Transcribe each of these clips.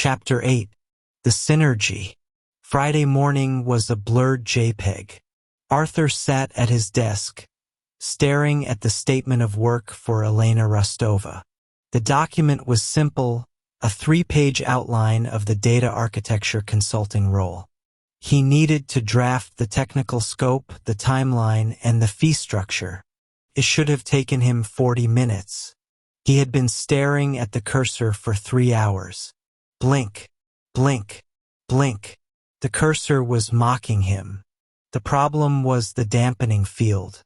Chapter 8. The Synergy. Friday morning was a blurred JPEG. Arthur sat at his desk, staring at the statement of work for Elena Rostova. The document was simple, a 3-page outline of the data architecture consulting role. He needed to draft the technical scope, the timeline, and the fee structure. It should have taken him 40 minutes. He had been staring at the cursor for 3 hours. Blink, blink, blink. The cursor was mocking him. The problem was the dampening field.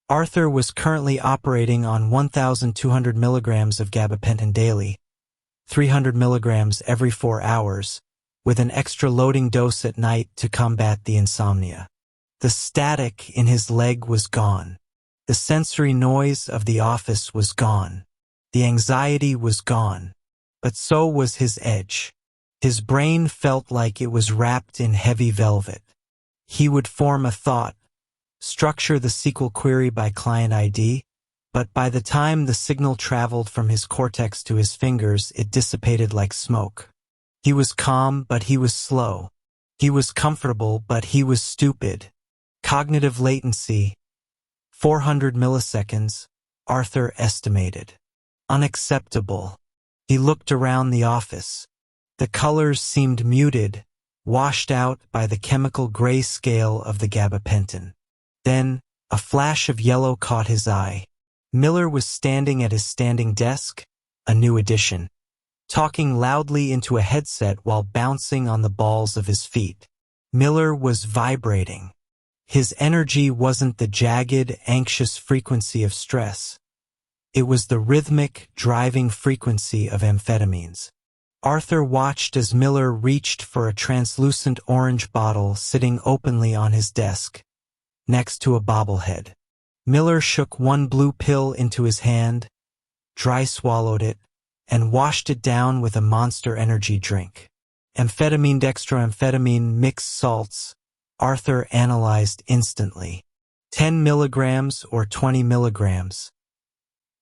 Arthur was currently operating on 1,200 milligrams of gabapentin daily, 300 milligrams every 4 hours, with an extra loading dose at night to combat the insomnia. The static in his leg was gone. The sensory noise of the office was gone. The anxiety was gone. But so was his edge. His brain felt like it was wrapped in heavy velvet. He would form a thought, structure the SQL query by client ID, but by the time the signal traveled from his cortex to his fingers, it dissipated like smoke. He was calm, but he was slow. He was comfortable, but he was stupid. Cognitive latency, 400 milliseconds, Arthur estimated. Unacceptable. He looked around the office. The colors seemed muted, washed out by the chemical gray scale of the gabapentin. Then, a flash of yellow caught his eye. Miller was standing at his standing desk, a new addition, talking loudly into a headset while bouncing on the balls of his feet. Miller was vibrating. His energy wasn't the jagged, anxious frequency of stress. It was the rhythmic, driving frequency of amphetamines. Arthur watched as Miller reached for a translucent orange bottle sitting openly on his desk, next to a bobblehead. Miller shook one blue pill into his hand, dry swallowed it, and washed it down with a Monster Energy drink. Amphetamine, dextroamphetamine, mixed salts, Arthur analyzed instantly. 10 milligrams or 20 milligrams.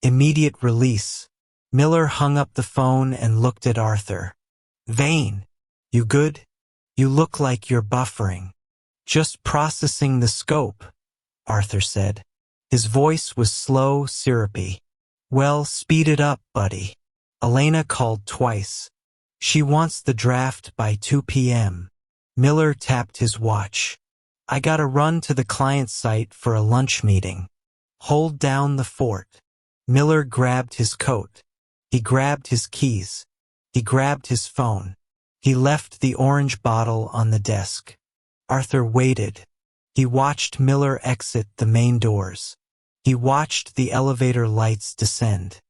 Immediate release. Miller hung up the phone and looked at Arthur. Vane, you good? You look like you're buffering. Just processing the scope, Arthur said. His voice was slow, syrupy. Well, speed it up, buddy. Elena called twice. She wants the draft by 2 p.m. Miller tapped his watch. I gotta run to the client site for a lunch meeting. Hold down the fort. Miller grabbed his coat. He grabbed his keys. He grabbed his phone. He left the orange bottle on the desk. Arthur waited. He watched Miller exit the main doors. He watched the elevator lights descend.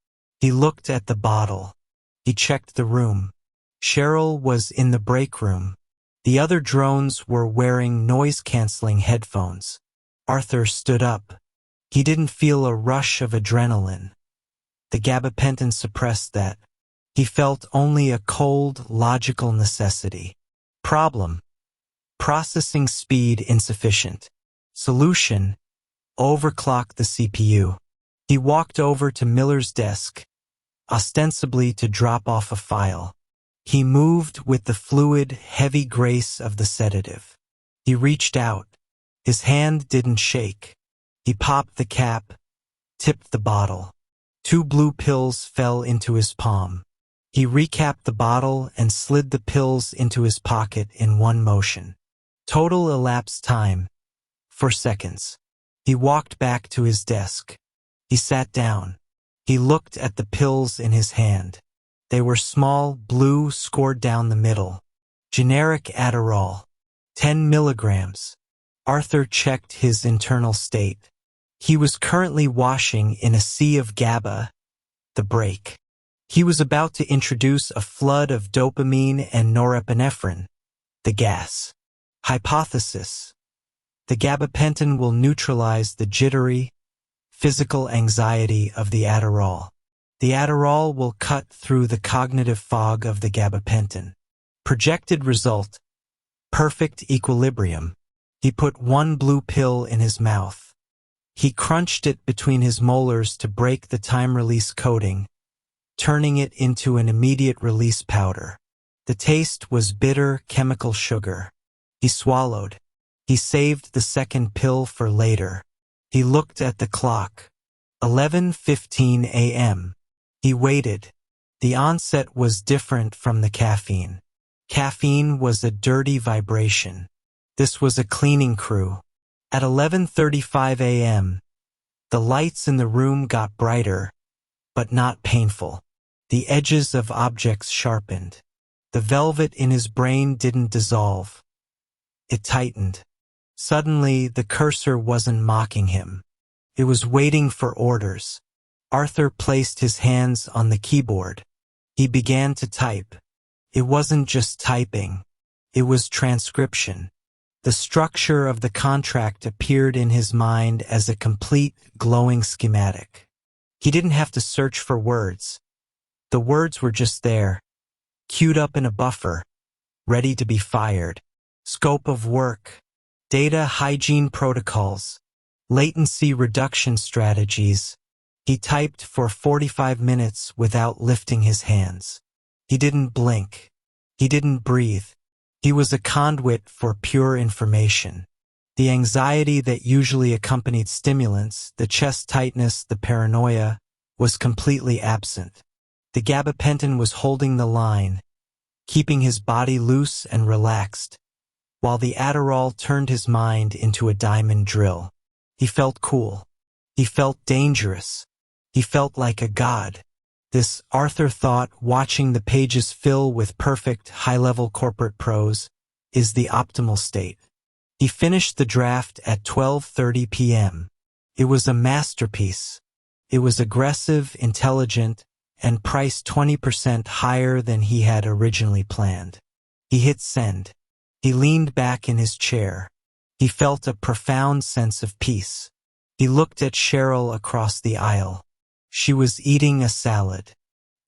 He looked at the bottle. He checked the room. Cheryl was in the break room. The other drones were wearing noise-canceling headphones. Arthur stood up. He didn't feel a rush of adrenaline. The gabapentin suppressed that. He felt only a cold, logical necessity. Problem: processing speed insufficient. Solution: overclock the CPU. He walked over to Miller's desk, ostensibly to drop off a file. He moved with the fluid, heavy grace of the sedative. He reached out. His hand didn't shake. He popped the cap, tipped the bottle. 2 blue pills fell into his palm. He recapped the bottle and slid the pills into his pocket in one motion. Total elapsed time: 4 seconds. He walked back to his desk. He sat down. He looked at the pills in his hand. They were small, blue, scored down the middle. Generic Adderall. 10 milligrams. Arthur checked his internal state. He was currently washing in a sea of GABA, the break. He was about to introduce a flood of dopamine and norepinephrine, the gas. Hypothesis: the gabapentin will neutralize the jittery, physical anxiety of the Adderall. The Adderall will cut through the cognitive fog of the gabapentin. Projected result: perfect equilibrium. He put one blue pill in his mouth. He crunched it between his molars to break the time-release coating, turning it into an immediate-release powder. The taste was bitter chemical sugar. He swallowed. He saved the second pill for later. He looked at the clock. 11:15 a.m. He waited. The onset was different from the caffeine. Caffeine was a dirty vibration. This was a cleaning crew. At 11:35 a.m., the lights in the room got brighter, but not painful. The edges of objects sharpened. The velvet in his brain didn't dissolve. It tightened. Suddenly, the cursor wasn't mocking him. It was waiting for orders. Arthur placed his hands on the keyboard. He began to type. It wasn't just typing. It was transcription. The structure of the contract appeared in his mind as a complete, glowing schematic. He didn't have to search for words. The words were just there, queued up in a buffer, ready to be fired. Scope of work, data hygiene protocols, latency reduction strategies. He typed for 45 minutes without lifting his hands. He didn't blink. He didn't breathe. He was a conduit for pure information. The anxiety that usually accompanied stimulants, the chest tightness, the paranoia, was completely absent. The gabapentin was holding the line, keeping his body loose and relaxed, while the Adderall turned his mind into a diamond drill. He felt cool. He felt dangerous. He felt like a god. This, Arthur thought, watching the pages fill with perfect, high-level corporate prose, is the optimal state. He finished the draft at 12:30 p.m. It was a masterpiece. It was aggressive, intelligent, and priced 20% higher than he had originally planned. He hit send. He leaned back in his chair. He felt a profound sense of peace. He looked at Cheryl across the aisle. She was eating a salad.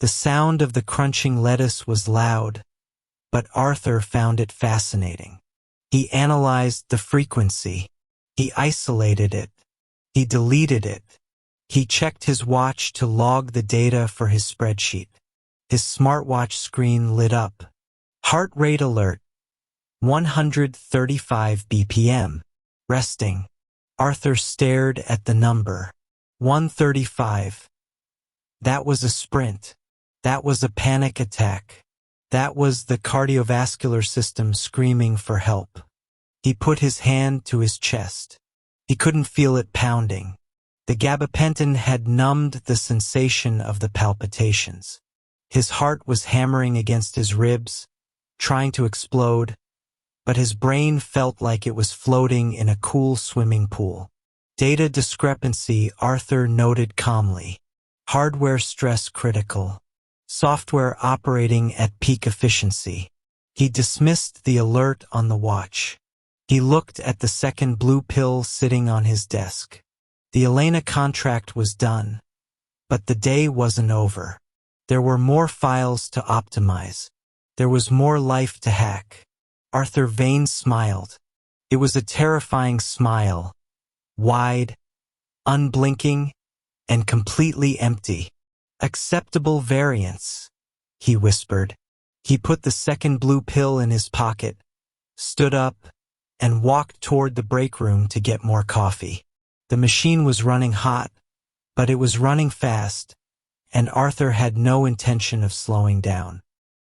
The sound of the crunching lettuce was loud, but Arthur found it fascinating. He analyzed the frequency. He isolated it. He deleted it. He checked his watch to log the data for his spreadsheet. His smartwatch screen lit up. Heart rate alert. 135 BPM. Resting. Arthur stared at the number. 135. That was a sprint. That was a panic attack. That was the cardiovascular system screaming for help. He put his hand to his chest. He couldn't feel it pounding. The gabapentin had numbed the sensation of the palpitations. His heart was hammering against his ribs, trying to explode, but his brain felt like it was floating in a cool swimming pool. Data discrepancy, Arthur noted calmly. Hardware stress critical. Software operating at peak efficiency. He dismissed the alert on the watch. He looked at the second blue pill sitting on his desk. The Elena contract was done, but the day wasn't over. There were more files to optimize. There was more life to hack. Arthur Vane smiled. It was a terrifying smile. Wide, unblinking, and completely empty. Acceptable variance, he whispered. He put the second blue pill in his pocket, stood up, and walked toward the break room to get more coffee. The machine was running hot, but it was running fast, and Arthur had no intention of slowing down.